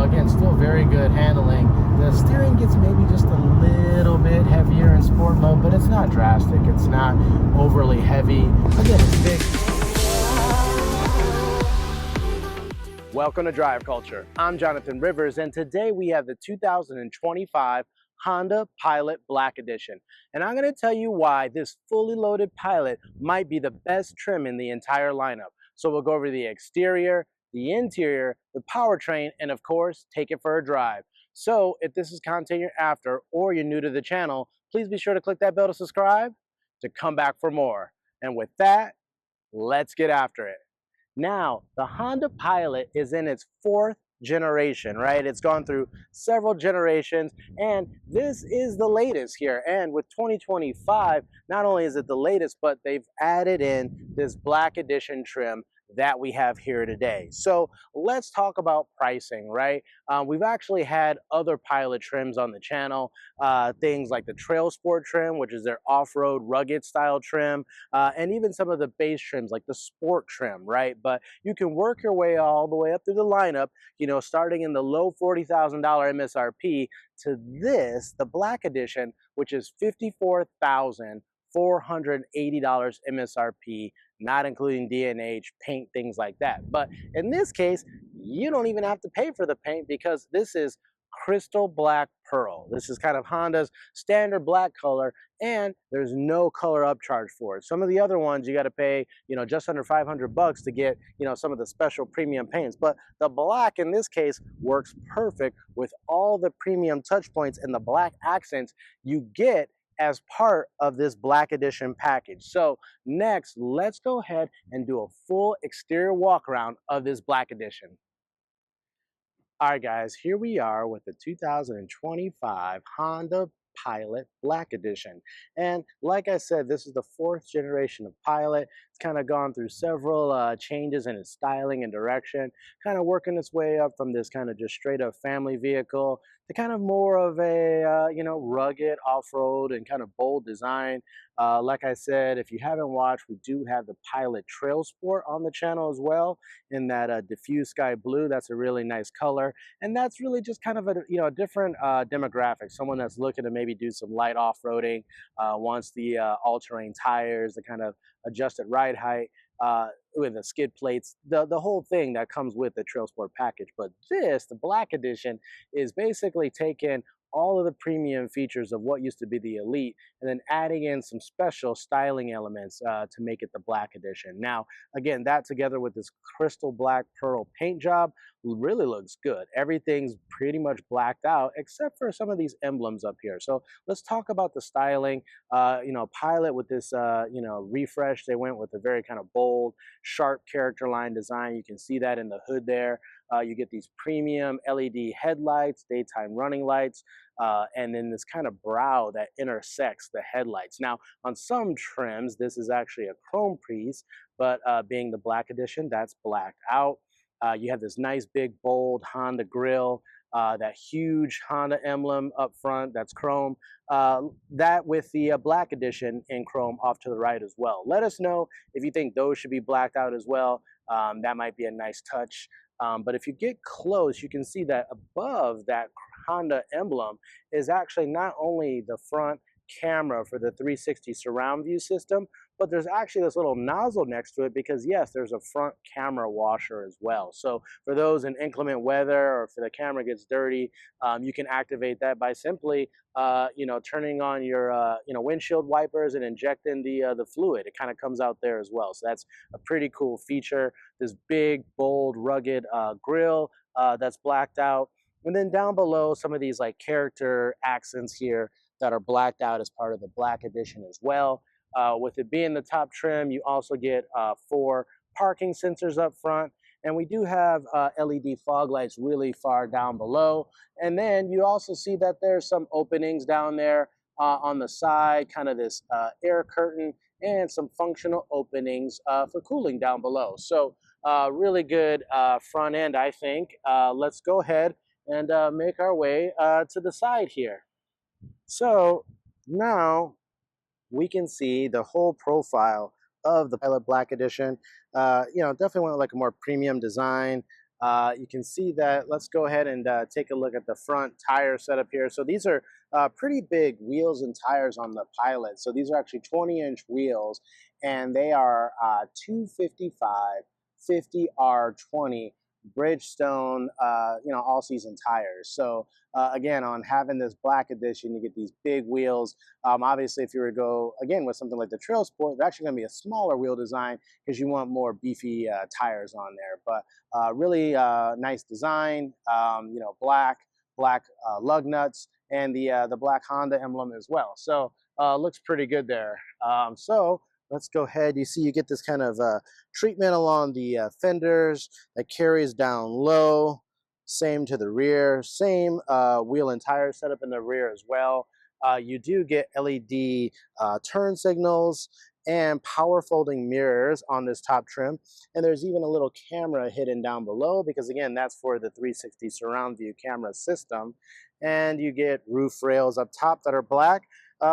again, still very good handling. The steering gets maybe just a little bit heavier in sport mode, but it's not drastic. It's not overly heavy. Again, it's big. Welcome to Drive Culture. I'm Jonathan Rivers, and today we have the 2025 Honda Pilot Black Edition. And I'm going to tell you why this fully loaded Pilot might be the best trim in the entire lineup. So we'll go over the exterior, the interior, the powertrain, and of course, take it for a drive. So if this is content you're after or you're new to the channel, please be sure to click that bell to subscribe to come back for more. And with that, let's get after it. Now, the Honda Pilot is in its fourth generation, right? It's gone through several generations, and this is the latest here. And with 2025, not only is it the latest, but they've added in this Black Edition trim that we have here today. So let's talk about pricing, right? We've actually had other Pilot trims on the channel, things like the TrailSport trim, which is their off-road rugged style trim, and even some of the base trims like the Sport trim, right? But you can work your way all the way up through the lineup, you know, starting in the low $40,000 MSRP to this, the Black Edition, which is $54,480 MSRP, not including D&H, paint, things like that. But in this case, you don't even have to pay for the paint because this is crystal black pearl. This is kind of Honda's standard black color, and there's no color upcharge for it. Some of the other ones you got to pay, you know, just under $500 to get, you know, some of the special premium paints. But the black in this case works perfect with all the premium touch points and the black accents you get as part of this Black Edition package. So next, let's go ahead and do a full exterior walk around of this Black Edition. All right, guys, here we are with the 2025 Honda Pilot Black Edition. And like I said, this is the fourth generation of Pilot. It's kind of gone through several changes in its styling and direction, kind of working its way up from this kind of just straight up family vehicle to kind of more of a, you know, rugged off-road and kind of bold design. Like I said, if you haven't watched, we do have the Pilot TrailSport on the channel as well in that diffuse sky blue. That's a really nice color. And that's really just kind of a, you know, a different demographic. Someone that's looking to maybe do some light off-roading, wants the all-terrain tires, the kind of adjusted ride height, with the skid plates, the whole thing that comes with the TrailSport package. But this, the Black Edition, is basically taking all of the premium features of what used to be the Elite and then adding in some special styling elements to make it the Black Edition. Now, again, that together with this crystal black pearl paint job really looks good. Everything's pretty much blacked out except for some of these emblems up here. So let's talk about the styling. You know, Pilot with this, you know, refresh, they went with a very kind of bold, sharp character line design. You can see that in the hood there. You get these premium LED headlights, daytime running lights, and then this kind of brow that intersects the headlights. Now, on some trims, this is actually a chrome piece, but being the Black Edition, that's blacked out. You have this nice, big, bold Honda grille, that huge Honda emblem up front, that's chrome. That with the Black Edition in chrome off to the right as well. Let us know if you think those should be blacked out as well. That might be a nice touch. But if you get close, you can see that above that Honda emblem is actually not only the front camera for the 360 surround view system, but there's actually this little nozzle next to it because yes, there's a front camera washer as well. So for those in inclement weather or if the camera gets dirty, you can activate that by simply you know, turning on your you know, windshield wipers and injecting the fluid. It kind of comes out there as well. So that's a pretty cool feature. This big, bold, rugged grille that's blacked out. And then down below, some of these like character accents here that are blacked out as part of the Black Edition as well. With it being the top trim, you also get 4 parking sensors up front. And we do have LED fog lights really far down below. And then you also see that there's some openings down there on the side, kind of this air curtain and some functional openings for cooling down below. So really good front end, I think. Let's go ahead and make our way to the side here. So now we can see the whole profile of the Pilot Black Edition. You know, definitely went with like a more premium design. You can see that. Let's go ahead and take a look at the front tire setup here. So these are pretty big wheels and tires on the Pilot. So these are actually 20-inch wheels, and they are 255 50R20 Bridgestone, all-season tires. So again, on having this black edition, you get these big wheels. Obviously, if you were to go again with something like the TrailSport, they're actually going to be a smaller wheel design because you want more beefy tires on there. But really nice design. Black lug nuts, and the black Honda emblem as well. So looks pretty good there. So let's go ahead. You see, you get this kind of treatment along the fenders that carries down low. Same to the rear. Same wheel and tire setup in the rear as well. You do get LED turn signals and power folding mirrors on this top trim. And there's even a little camera hidden down below because, again, that's for the 360 surround view camera system. And you get roof rails up top that are black,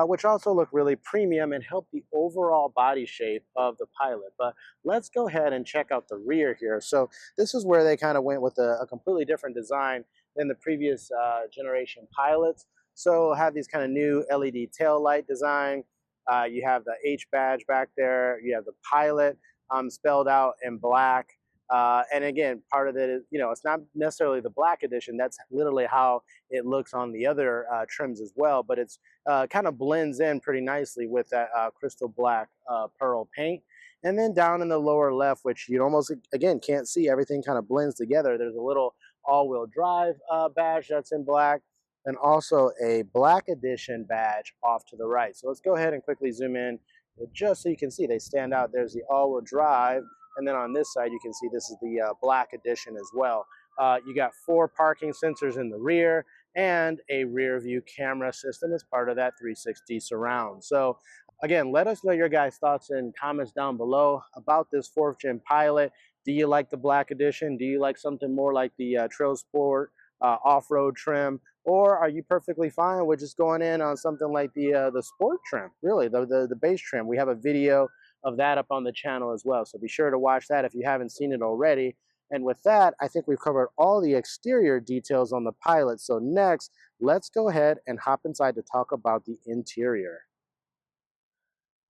which also look really premium and help the overall body shape of the Pilot. But let's go ahead and check out the rear here. So this is where they kind of went with a completely different design than the previous generation Pilots. So have these kind of new LED tail light design. You have the H badge back there. You have the Pilot spelled out in black. And again, part of it is, it's not necessarily the black edition. That's literally how it looks on the other trims as well. But it's kind of blends in pretty nicely with that crystal black pearl paint. And then down in the lower left, which you almost, again, can't see, everything kind of blends together. There's a little all-wheel drive badge that's in black, and also a black edition badge off to the right. So let's go ahead and quickly zoom in just so you can see they stand out. There's the all-wheel drive, and then on this side you can see this is the black edition as well. You got 4 parking sensors in the rear and a rear view camera system as part of that 360 surround. So again, let us know your guys' thoughts in comments down below about this 4th gen Pilot. Do you like the black edition? Do you like something more like the TrailSport off-road trim? Or are you perfectly fine with just going in on something like the sport trim, really, the base trim? We have a video of that up on the channel as well, so be sure to watch that if you haven't seen it already. And with that, I think we've covered all the exterior details on the Pilot. So next, let's go ahead and hop inside to talk about the interior.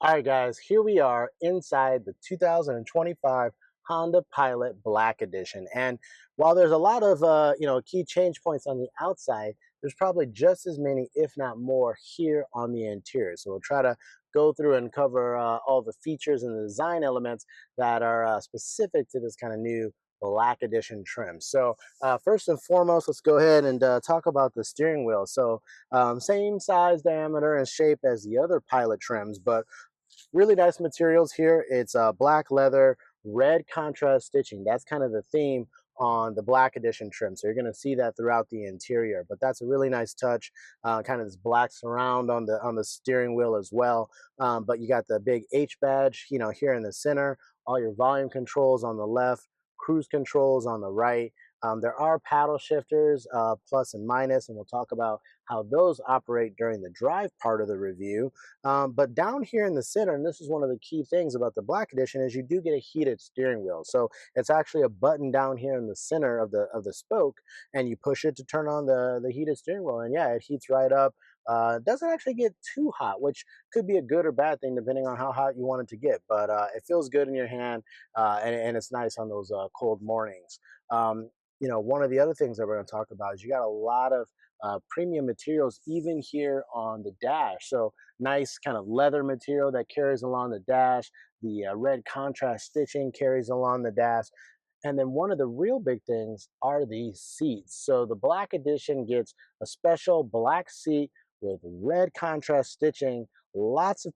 All right, guys, here we are inside the 2025 Honda Pilot Black Edition. And while there's a lot of key change points on the outside, there's probably just as many, if not more, here on the interior. So we'll try to go through and cover all the features and the design elements that are specific to this kind of new Black Edition trim. So first and foremost, let's go ahead and talk about the steering wheel. So same size, diameter, and shape as the other Pilot trims, but really nice materials here. It's black leather, red contrast stitching. That's kind of the theme on the Black Edition trim. So you're going to see that throughout the interior. But that's a really nice touch. Kind of this black surround on the steering wheel as well. But you got the big H badge, here in the center. All your volume controls on the left, cruise controls on the right. There are paddle shifters, plus and minus, and we'll talk about how those operate during the drive part of the review. But down here in the center, and this is one of the key things about the Black Edition, is you do get a heated steering wheel. So it's actually a button down here in the center of the spoke, and you push it to turn on the heated steering wheel, and yeah, it heats right up. It doesn't actually get too hot, which could be a good or bad thing depending on how hot you want it to get. But it feels good in your hand, and it's nice on those cold mornings. One of the other things that we're going to talk about is you got a lot of premium materials even here on the dash. So nice kind of leather material that carries along the dash. The red contrast stitching carries along the dash. And then one of the real big things are these seats. So the Black Edition gets a special black seat with red contrast stitching, lots of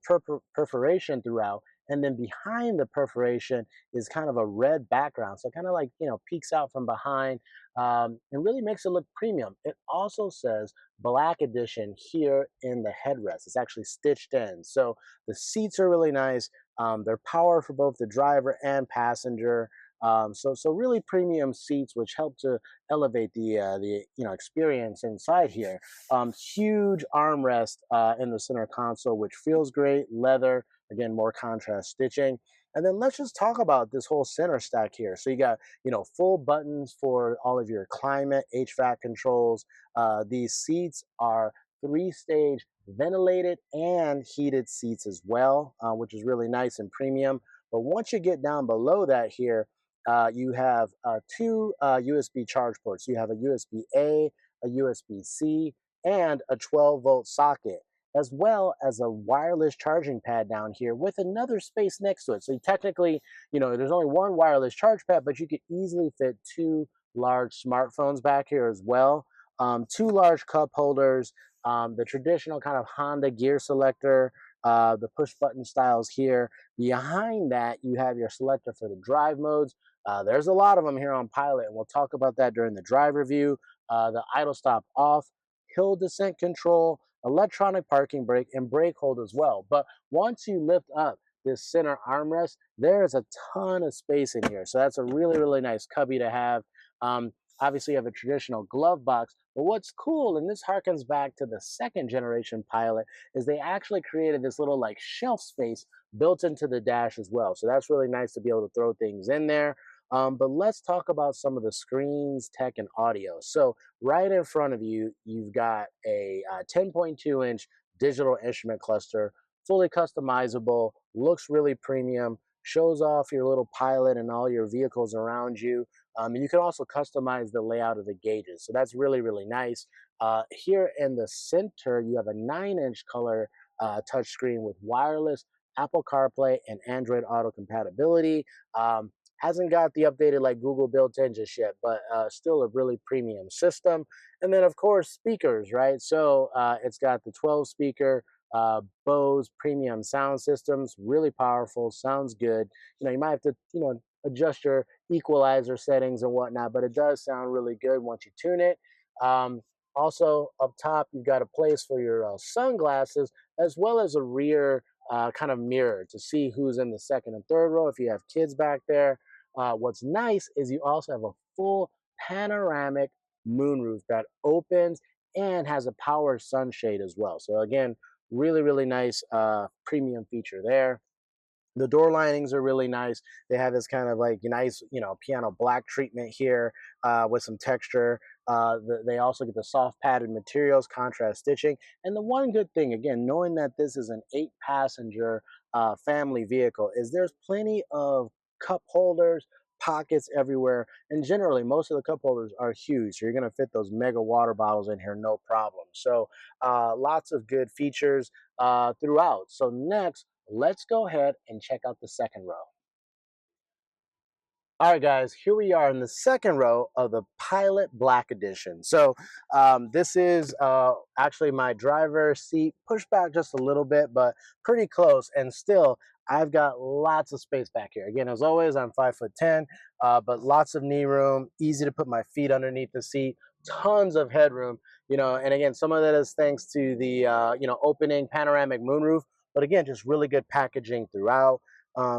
perforation throughout. And then behind the perforation is kind of a red background. So kind of like, peeks out from behind, and really makes it look premium. It also says Black Edition here in the headrest. It's actually stitched in. So the seats are really nice. They're power for both the driver and passenger. So really premium seats, which help to elevate the experience inside here. Huge armrest in the center console, which feels great. Leather, again, more contrast stitching. And then let's just talk about this whole center stack here. So you got, full buttons for all of your climate, HVAC controls. These seats are three-stage ventilated and heated seats as well, which is really nice and premium. But once you get down below that here, you have two USB charge ports. You have a USB-A, a USB-C, and a 12-volt socket, as well as a wireless charging pad down here with another space next to it. So you technically, there's only one wireless charge pad, but you could easily fit two large smartphones back here as well. Two large cup holders, the traditional kind of Honda gear selector, the push button styles here. Behind that, you have your selector for the drive modes. There's a lot of them here on Pilot, and we'll talk about that during the drive review. The idle stop off, hill descent control, electronic parking brake, and brake hold as well. But once you lift up this center armrest, there is a ton of space in here. So that's a really, really nice cubby to have. Um, Obviously, you have a traditional glove box, but what's cool, and this harkens back to the second generation Pilot, is they actually created this little like shelf space built into the dash as well. So that's really nice to be able to throw things in there. But let's talk about some of the screens, tech, and audio. So right in front of you, you've got a 10.2-inch digital instrument cluster, fully customizable, looks really premium, shows off your little Pilot and all your vehicles around you. And you can also customize the layout of the gauges. So that's really, really nice. Here in the center, you have a 9-inch color touchscreen with wireless Apple CarPlay and Android Auto compatibility. Hasn't got the updated like Google built in just yet, but still a really premium system. And then of course speakers, right? So it's got the 12 speaker Bose premium sound systems, really powerful, sounds good. You might have to, adjust your equalizer settings and whatnot, but it does sound really good once you tune it. Um, Also up top, you've got a place for your sunglasses as well as a rear kind of mirror to see who's in the second and third row if you have kids back there. What's nice is you also have a full panoramic moonroof that opens and has a power sunshade as well. So again, really, really nice premium feature there. The door linings are really nice. They have this kind of like nice, piano black treatment here with some texture. They also get the soft padded materials, contrast stitching. And the one good thing, again, knowing that this is an 8-passenger family vehicle, is there's plenty of cup holders, pockets everywhere. And generally, most of the cup holders are huge. So you're going to fit those mega water bottles in here, no problem. So lots of good features throughout. So next, let's go ahead and check out the second row. All right, guys, here we are in the second row of the Pilot Black Edition. So this is actually my driver's seat, pushed back just a little bit, but pretty close. And still, I've got lots of space back here. Again, as always, I'm 5'10", but lots of knee room, easy to put my feet underneath the seat, tons of headroom. And again, some of that is thanks to the, opening panoramic moonroof, but again, just really good packaging throughout.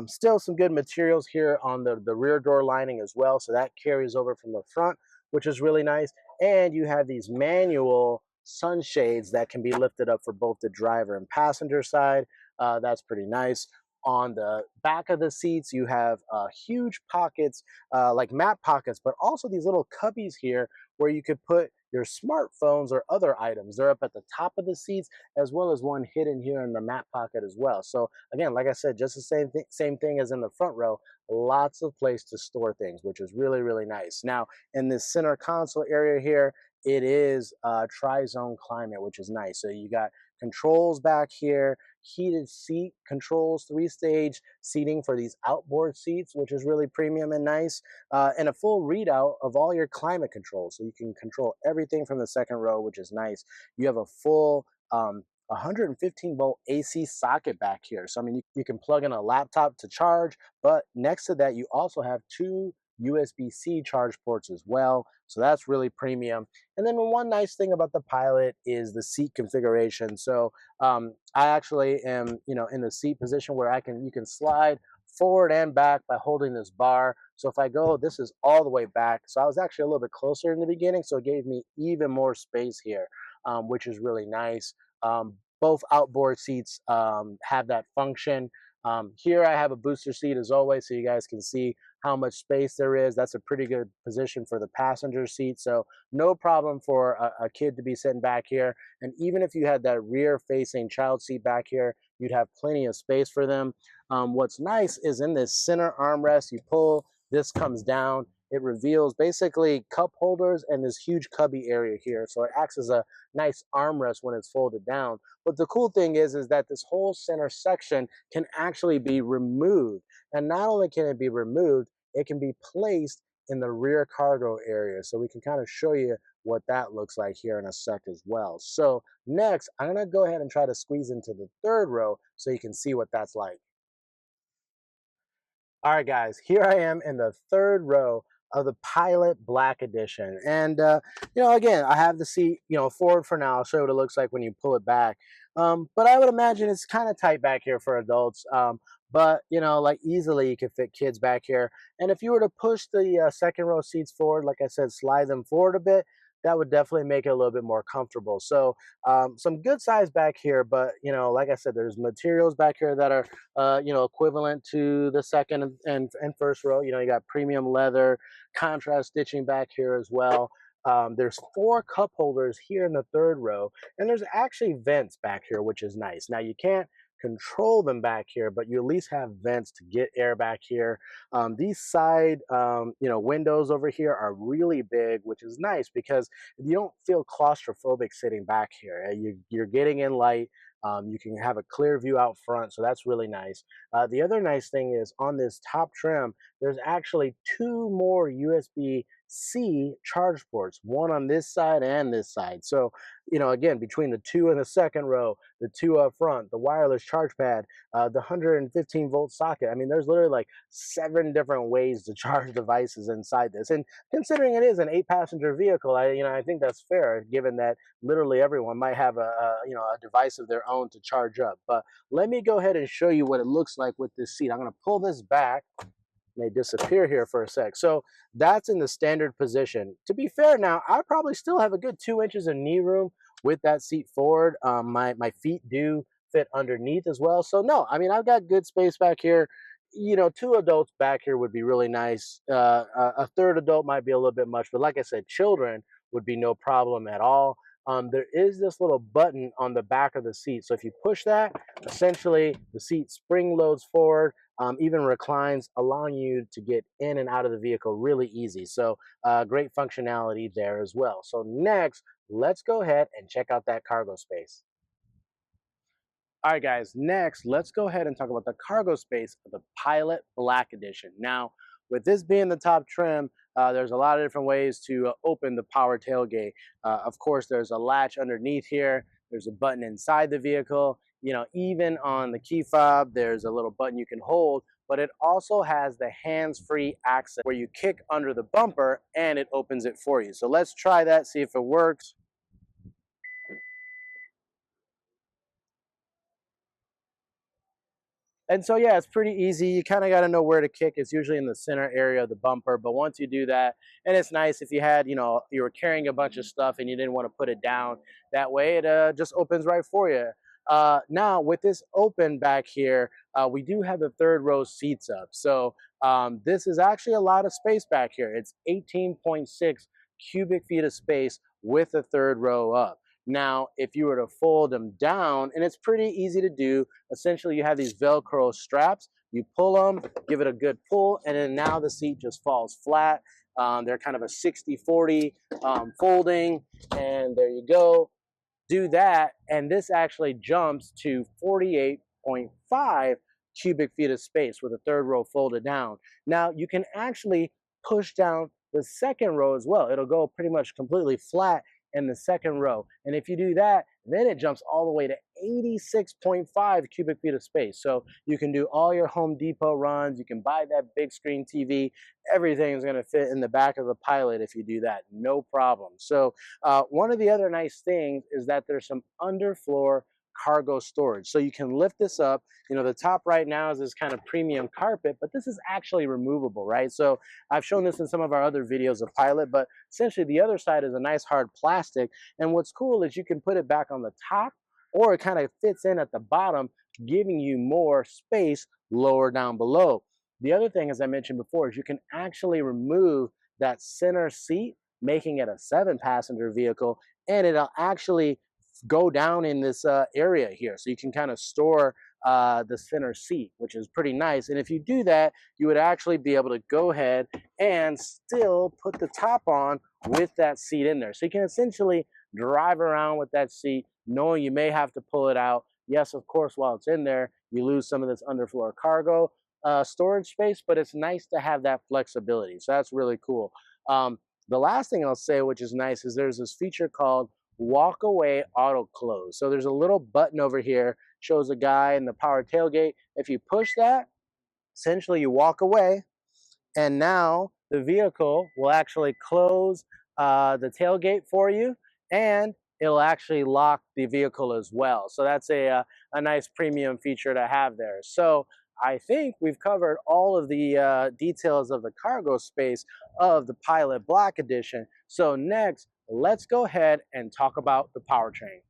Still some good materials here on the rear door lining as well. So that carries over from the front, which is really nice. And you have these manual sunshades that can be lifted up for both the driver and passenger side. That's pretty nice. On the back of the seats, you have huge pockets, like map pockets, but also these little cubbies here where you could put your smartphones or other items. They're up at the top of the seats, as well as one hidden here in the map pocket as well. So again, like I said, just the same thing as in the front row, lots of place to store things, which is really, really nice. Now, in this center console area here, it is tri-zone climate, which is nice. So you got controls back here, heated seat controls, 3-stage seating for these outboard seats, which is really premium and nice, and a full readout of all your climate controls. So you can control everything from the second row, which is nice. You have a full 115-volt AC socket back here. So, I mean, you can plug in a laptop to charge, but next to that, you also have two USB-C charge ports as well. So that's really premium. And then one nice thing about the Pilot is the seat configuration. So I actually am, in the seat position where you can slide forward and back by holding this bar. So if I go, this is all the way back. So I was actually a little bit closer in the beginning, so it gave me even more space here, which is really nice. Both outboard seats have that function. Here I have a booster seat as always, so you guys can see how much space there is. That's a pretty good position for the passenger seat. So no problem for a kid to be sitting back here. And even if you had that rear facing child seat back here, you'd have plenty of space for them. What's nice is in this center armrest, you pull, this comes down. It reveals basically cup holders and this huge cubby area here. So it acts as a nice armrest when it's folded down. But the cool thing is that this whole center section can actually be removed. And not only can it be removed, it can be placed in the rear cargo area. So we can kind of show you what that looks like here in a sec as well. So next, I'm gonna go ahead and try to squeeze into the third row so you can see what that's like. All right, guys, here I am in the third row of the Pilot Black Edition. And, again, I have the seat, forward for now. I'll show you what it looks like when you pull it back. But I would imagine it's kind of tight back here for adults. But, like easily you could fit kids back here. And if you were to push the second row seats forward, like I said, slide them forward a bit, that would definitely make it a little bit more comfortable. So some good size back here, but, like I said, there's materials back here that are equivalent to the second and first row. You got premium leather, contrast stitching back here as well. There's 4 cup holders here in the third row, and there's actually vents back here, which is nice. Now you can't control them back here, but you at least have vents to get air back here. These side, windows over here are really big, which is nice because you don't feel claustrophobic sitting back here. You're getting in light. You can have a clear view out front, so that's really nice. The other nice thing is on this top trim, there's actually 2 more USB-C charge ports, one on this side and this side. So, again, between the 2 in the second row, the 2 up front, the wireless charge pad, the 115-volt socket. I mean, there's literally like 7 different ways to charge devices inside this. And considering it is an 8-passenger vehicle, I think that's fair, given that literally everyone might have a device of their own to charge up. But let me go ahead and show you what it looks like with this seat. I'm going to pull this back. May disappear here for a sec. So that's in the standard position. To be fair now, I probably still have a good 2 inches of knee room with that seat forward. My feet do fit underneath as well. So no, I mean, I've got good space back here. 2 adults back here would be really nice. A third adult might be a little bit much, but like I said, children would be no problem at all. There is this little button on the back of the seat. So if you push that, essentially the seat spring loads forward, even reclines, allowing you to get in and out of the vehicle really easy. So great functionality there as well. So next, let's go ahead and check out that cargo space. All right, guys, next, let's go ahead and talk about the cargo space of the Pilot Black Edition. Now, with this being the top trim, there's a lot of different ways to open the power tailgate. Of course, there's a latch underneath here. There's a button inside the vehicle. Even on the key fob, there's a little button you can hold, but it also has the hands-free access where you kick under the bumper and it opens it for you. So let's try that, see if it works. And so, yeah, it's pretty easy. You kind of got to know where to kick. It's usually in the center area of the bumper. But once you do that, and it's nice if you had, you were carrying a bunch of stuff and you didn't want to put it down. That way it just opens right for you. Now, with this open back here, we do have the third row seats up. So this is actually a lot of space back here. It's 18.6 cubic feet of space with the third row up. Now, if you were to fold them down, and it's pretty easy to do, essentially you have these Velcro straps, you pull them, give it a good pull, and then now the seat just falls flat. They're kind of a 60-40 folding, and there you go. Do that, and this actually jumps to 48.5 cubic feet of space with the third row folded down. Now, you can actually push down the second row as well. It'll go pretty much completely flat in the second row. And if you do that, then it jumps all the way to 86.5 cubic feet of space. So you can do all your Home Depot runs. You can buy that big screen TV. Everything is going to fit in the back of the Pilot if you do that. No problem. So one of the other nice things is that there's some underfloor cargo storage. So you can lift this up. The top right now is this kind of premium carpet, but this is actually removable, right? So I've shown this in some of our other videos of Pilot, but essentially the other side is a nice hard plastic. And what's cool is you can put it back on the top or it kind of fits in at the bottom, giving you more space lower down below. The other thing, as I mentioned before, is you can actually remove that center seat, making it a 7-passenger vehicle, and it'll actually go down in this area here. So you can kind of store the center seat, which is pretty nice. And if you do that, you would actually be able to go ahead and still put the top on with that seat in there. So you can essentially drive around with that seat, knowing you may have to pull it out. Yes, of course, while it's in there, you lose some of this underfloor cargo storage space, but it's nice to have that flexibility. So that's really cool. The last thing I'll say, which is nice, is there's this feature called walk away auto close. So there's a little button over here, shows a guy in the power tailgate. If you push that, essentially you walk away, and now the vehicle will actually close the tailgate for you, and it'll actually lock the vehicle as well. So that's a nice premium feature to have there. So I think we've covered all of the details of the cargo space of the Pilot Black Edition. So next, let's go ahead and talk about the powertrain.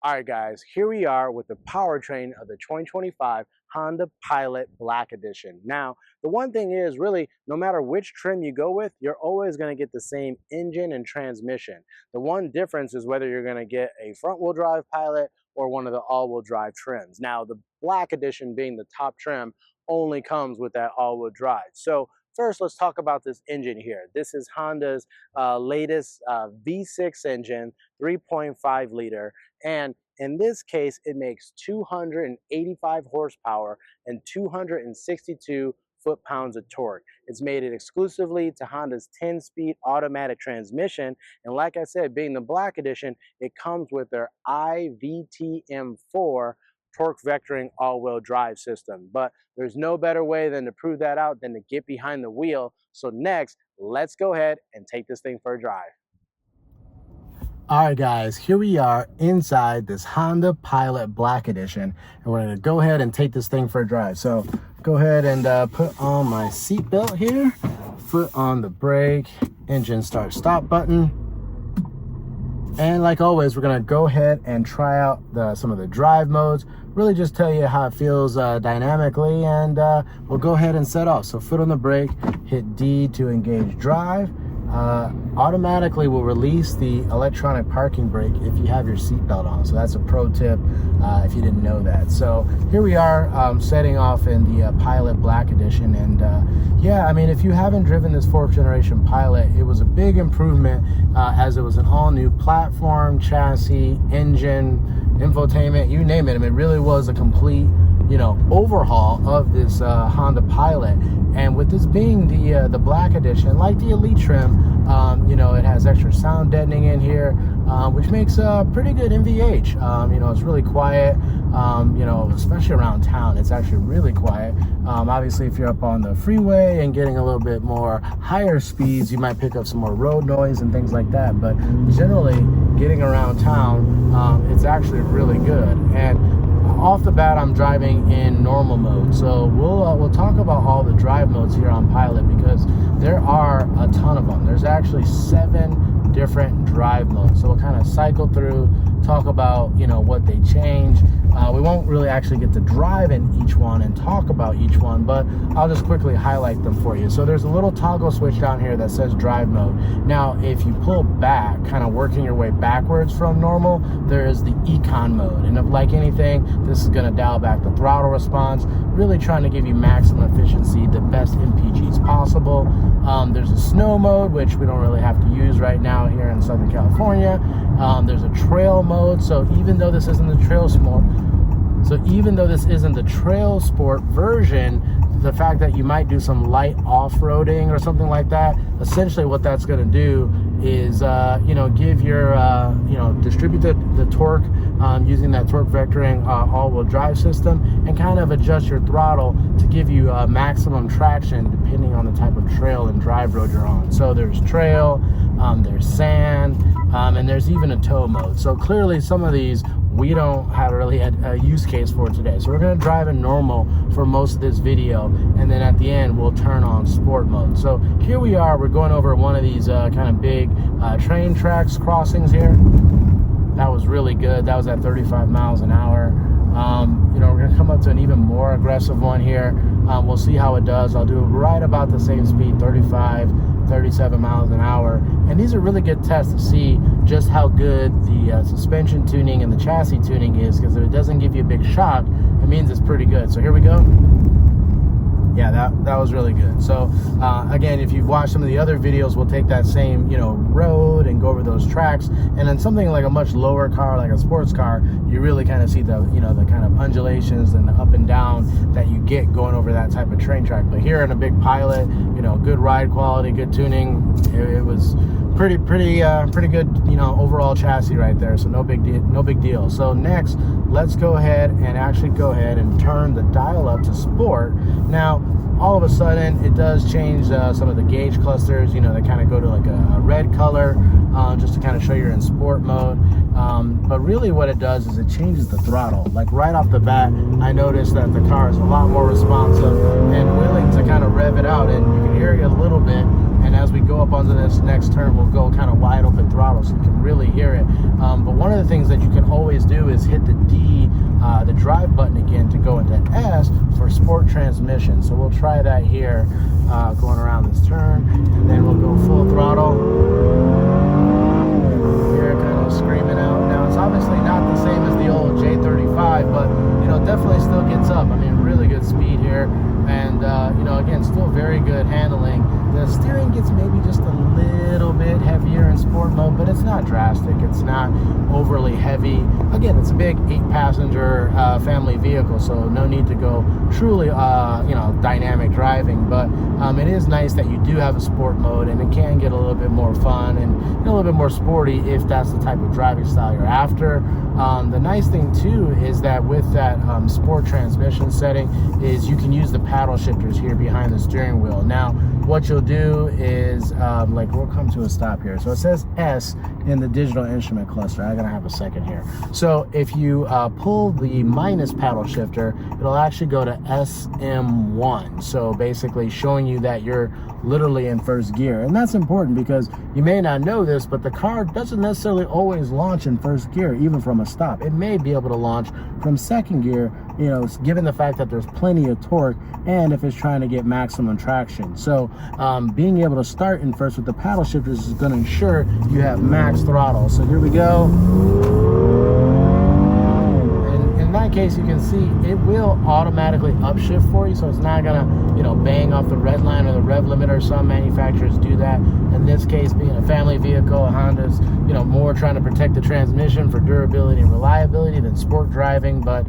All right, guys, here we are with the powertrain of the 2025 Honda Pilot Black Edition. Now, the one thing is really, no matter which trim you go with, you're always going to get the same engine and transmission. The one difference is whether you're going to get a front-wheel drive Pilot or one of the all-wheel drive trims. Now, the Black Edition, being the top trim, only comes with that all-wheel drive. So first, let's talk about this engine here. This is Honda's latest V6 engine, 3.5 liter. And in this case, it makes 285 horsepower and 262 foot-pounds of torque. It's made it exclusively to Honda's 10-speed automatic transmission. And like I said, being the Black Edition, it comes with their iVTM4 torque vectoring all-wheel drive system. But there's no better way than to prove that out than to get behind the wheel. So next, let's go ahead and take this thing for a drive. All right, guys, here we are inside this Honda Pilot Black Edition, and we're going to go ahead and take this thing for a drive. So go ahead and put on my seatbelt here, foot on the brake, engine start stop button. And like always, we're going to go ahead and try out some of the drive modes, really just tell you how it feels dynamically, and we'll go ahead and set off. So foot on the brake, hit D to engage drive. Automatically will release the electronic parking brake if you have your seatbelt on. So that's a pro tip if you didn't know that. So here we are setting off in the Pilot Black Edition. And yeah, I mean, if you haven't driven this 4th generation Pilot, it was a big improvement as it was an all new platform, chassis, engine, infotainment, you name it. I mean, it really was a complete, you know, overhaul of this Honda Pilot. And with this being the Black Edition, like the Elite trim, you know, it has extra sound deadening in here, which makes a pretty good NVH. You know, it's really quiet, you know, especially around town. It's actually really quiet. Obviously, if you're up on the freeway and getting a little bit more higher speeds, you might pick up some more road noise and things like that. But generally, getting around town, it's actually really good. And off the bat, I'm driving in normal mode. So we'll talk about all the drive modes here on Pilot, because there are a ton of them. There's actually 7 different drive modes. So we'll kind of cycle through, talk about, you know, what they change. We won't really actually get to drive in each one and talk about each one, but I'll just quickly highlight them for you. So there's a little toggle switch down here that says drive mode. Now, if you pull back, kind of working your way backwards from normal, there is the econ mode. And if, like anything, this is going to dial back the throttle response, really trying to give you maximum efficiency, the best MPGs possible. There's a snow mode, which we don't really have to use right now here in Southern California. There's a trail mode. So even though this isn't the TrailSport version, the fact that you might do some light off-roading or something like that, essentially what that's going to do is, you know, give your, you know, distribute the torque using that torque vectoring all-wheel drive system, and kind of adjust your throttle to give you maximum traction depending on the type of trail and drive road you're on. So there's trail, there's sand, and there's even a tow mode. So clearly some of these we don't have really a use case for today. So we're going to drive in normal for most of this video, and then at the end we'll turn on sport mode. So here we are, we're going over one of these kind of big train tracks crossings here. That was really good. That was at 35 miles an hour. You know, we're gonna come up to an even more aggressive one here. We'll see how it does. I'll do it right about the same speed, 35, 37 miles an hour. And these are really good tests to see just how good the suspension tuning and the chassis tuning is, because if it doesn't give you a big shock, it means it's pretty good. So here we go. Yeah, that was really good. So again, if you've watched some of the other videos, we'll take that same, you know, road and go over those tracks. And then something like a much lower car, like a sports car, you really kind of see the, you know, the kind of undulations and the up and down that you get going over that type of train track. But here in a big Pilot, you know, good ride quality, good tuning. It was pretty good, you know, overall chassis right there. So no big deal. So next, let's go ahead and turn the dial up to sport. Now, all of a sudden, it does change some of the gauge clusters. You know, they kind of go to like a red color, just to kind of show you're in sport mode. But really what it does is it changes the throttle. Like right off the bat, I noticed that the car is a lot more responsive and willing to kind of rev it out, and you can hear it a little bit. And as we go up onto this next turn, we'll go kind of wide open throttle so you can really hear it. But one of the things that you can always do is hit the D, the drive button again, to go into S for sport transmission. So we'll try that here, going around this turn, and then we'll go full throttle. Here, kind of screaming out. Now it's obviously not the same as the old J35, but you know, definitely still gets up. I mean, really good speed here, and you know, again, still very good handling. The steering gets maybe just a little bit heavier in sport mode, but it's not drastic. It's not overly heavy. Again, it's a big 8-passenger family vehicle, so no need to go truly, you know, dynamic driving. But it is nice that you do have a sport mode, and it can get a little bit more fun and a little bit more sporty if that's the type of driving style you're after. The nice thing too is that with that sport transmission setting is you can use the paddle shifters here behind the steering wheel. Now, what you'll do is, like, we'll come to a stop here. So it says S in the digital instrument cluster. I'm gonna have a second here. So if you pull the minus paddle shifter, it'll actually go to SM1. So basically showing you that you're literally in first gear. And that's important because you may not know this, but the car doesn't necessarily always launch in first gear, even from a stop. It may be able to launch from second gear, you know, given the fact that there's plenty of torque and if it's trying to get maximum traction. So being able to start in first with the paddle shifters is going to ensure you have max throttle. So here we go. And in that case, you can see it will automatically upshift for you, so it's not gonna, you know, bang off the red line or the rev limiter. Some manufacturers do that. In this case, being a family vehicle, Honda's, you know, more trying to protect the transmission for durability and reliability than sport driving. But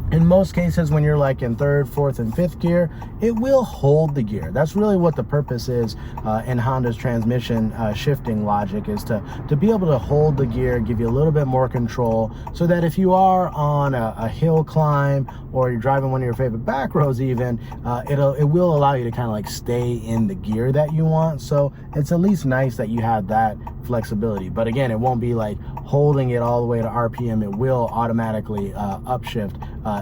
in most cases, when you're like in third, fourth, and fifth gear, it will hold the gear. That's really what the purpose is in Honda's transmission shifting logic, is to be able to hold the gear, give you a little bit more control, so that if you are on a hill climb or you're driving one of your favorite back roads even, it will allow you to kind of like stay in the gear that you want. So it's at least nice that you have that flexibility. But again, it won't be like holding it all the way to RPM. It will automatically upshift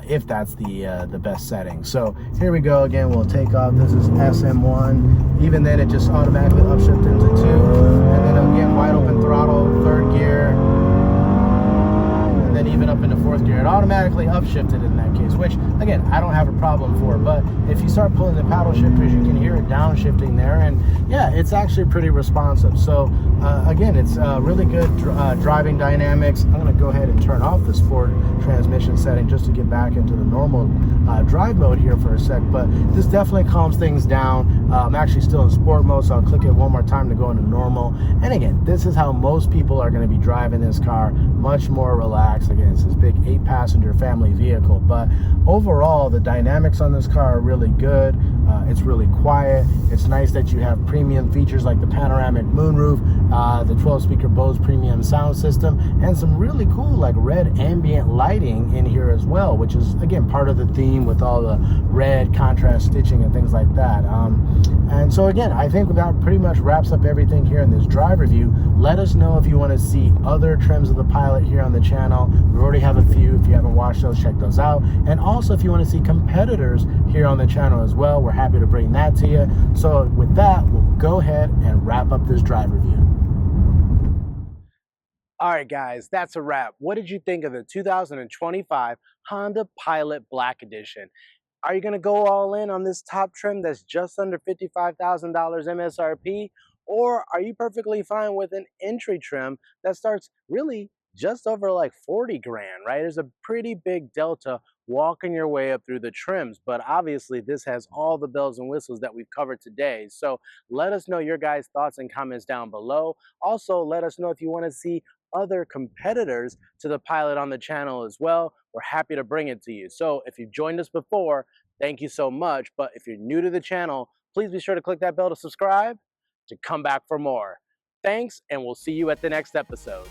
if that's the best setting. So here we go again. We'll take off. This is SM1. Even then, it just automatically upshifts into 2, and then again, wide open throttle, third gear, and then even up into fourth gear. It automatically upshifted in that case, which again, I don't have a problem for. But if you start pulling the paddle shifters, you can hear it downshifting there, and yeah, it's actually pretty responsive. So again, it's really good driving dynamics. I'm going to go ahead and turn off the sport transmission setting just to get back into the normal drive mode here for a sec. But this definitely calms things down. I'm actually still in sport mode, so I'll click it one more time to go into normal. And again, this is how most people are going to be driving this car, much more relaxed. Again, it's this big 8-passenger family vehicle, but overall the dynamics on this car are really good. It's really quiet. It's nice that you have premium features like the panoramic moonroof, the 12-speaker Bose premium sound system, and some really cool like red ambient lighting in here as well, which is again part of the theme with all the red contrast stitching and things like that. And so again, I think that pretty much wraps up everything here in this drive review. Let us know if you want to see other trims of the Pilot here on the channel. We already have a few. If you haven't watched those, check those out. And also, if you want to see competitors here on the channel as well, we're happy to bring that to you. So with that, we'll go ahead and wrap up this drive review. All right, guys, that's a wrap. What did you think of the 2025 Honda Pilot Black Edition? Are you going to go all in on this top trim that's just under $55,000 MSRP? Or are you perfectly fine with an entry trim that starts really just over like 40 grand, right? There's a pretty big delta walking your way up through the trims, but obviously this has all the bells and whistles that we've covered today. So let us know your guys' thoughts and comments down below. Also, let us know if you want to see other competitors to the Pilot on the channel as well. We're happy to bring it to you. So if you've joined us before, thank you so much. But if you're new to the channel, please be sure to click that bell to subscribe to come back for more. Thanks, and we'll see you at the next episode.